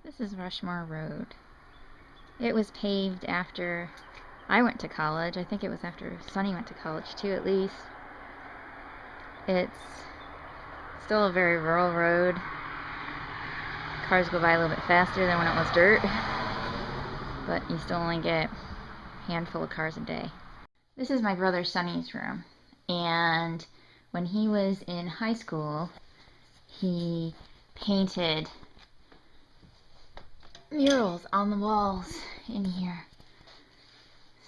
This is Rushmore Road. It was paved after I went to college. I think it was after Sonny went to college too, at least. It's still a very rural road. Cars go by a little bit faster than when it was dirt, but you still only get a handful of cars a day. This is my brother Sonny's room, and when he was in high school, he painted murals on the walls in here.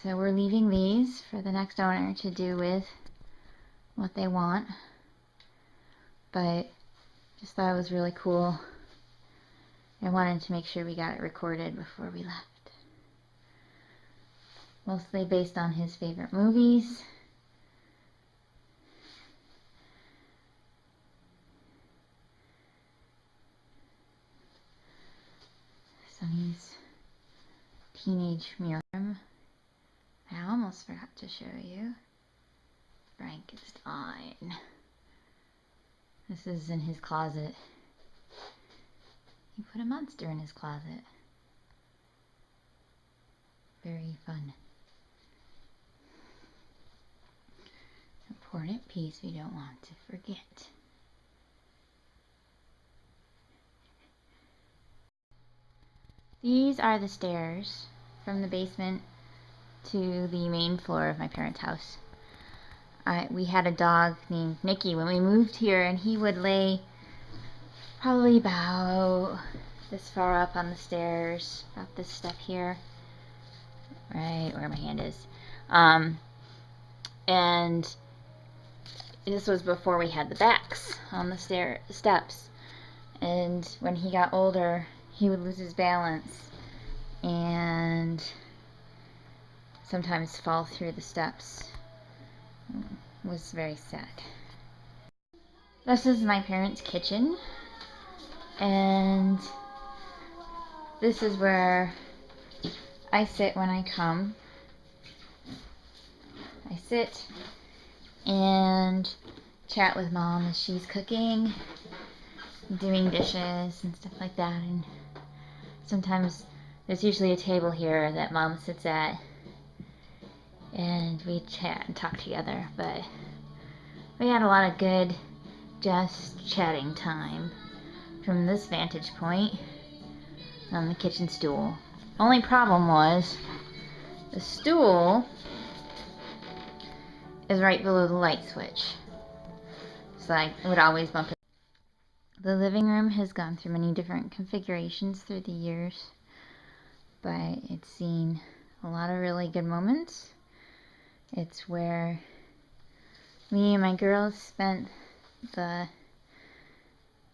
So we're leaving these for the next owner to do with what they want, but just thought it was really cool. I wanted to make sure we got it recorded before we left. Mostly based on his favorite movies. Sonny's teenage mural. I almost forgot to show you Frankenstein. This is in his closet. He put a monster in his closet. Very fun. Important piece we don't want to forget. These are the stairs from the basement to the main floor of my parents' house. We had a dog named Nicky when we moved here, and he would lay probably about this far up on the stairs, about this step here, right where my hand is. And this was before we had the backs on the steps. And when he got older, he would lose his balance and sometimes fall through the steps. It was very sad. This is my parents' kitchen, and this is where I sit when I come. I sit and chat with Mom as she's cooking, doing dishes and stuff like that, and sometimes there's usually a table here that Mom sits at and we chat and talk together, but we had a lot of good just chatting time from this vantage point on the kitchen stool. Only problem was the stool is right below the light switch, so I would always bump it. The living room has gone through many different configurations through the years, but it's seen a lot of really good moments. It's where me and my girls spent the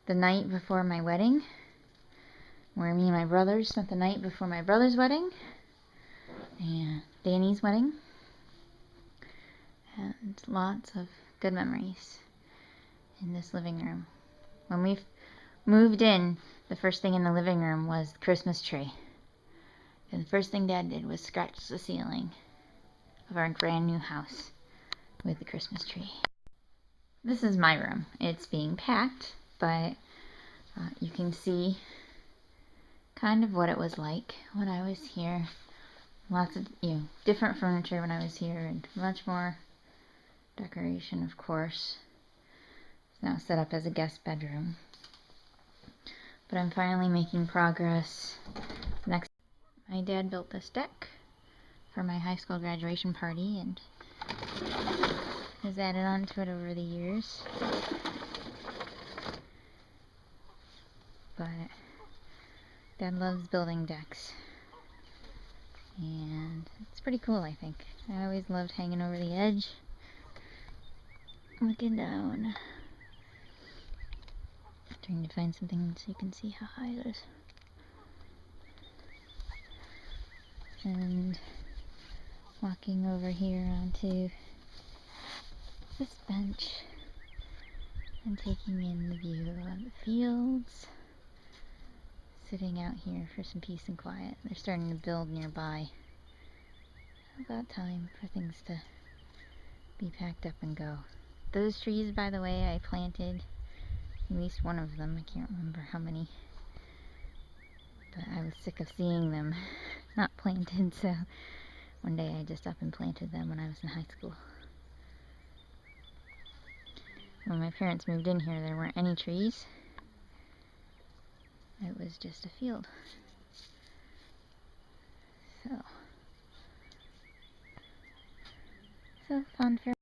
night before my wedding, where me and my brothers spent the night before my brother's wedding and Danny's wedding, and lots of good memories in this living room. When we moved in, the first thing in the living room was the Christmas tree, and the first thing Dad did was scratch the ceiling of our brand new house with the Christmas tree. This is my room. It's being packed, but you can see kind of what it was like when I was here. Lots of, different furniture when I was here, and much more decoration, of course. It's now set up as a guest bedroom. But I'm finally making progress. My dad built this deck for my high school graduation party and has added on to it over the years. But Dad loves building decks, and it's pretty cool, I think. I always loved hanging over the edge, looking down, trying to find something so you can see how high it is. And walking over here onto this bench and taking in the view of the fields, sitting out here for some peace and quiet. They're starting to build nearby. About time for things to be packed up and go. Those trees, by the way, I planted at least one of them. I can't remember how many. But I was sick of seeing them not planted, so one day I just up and planted them when I was in high school. When my parents moved in here, there weren't any trees. It was just a field. So fun for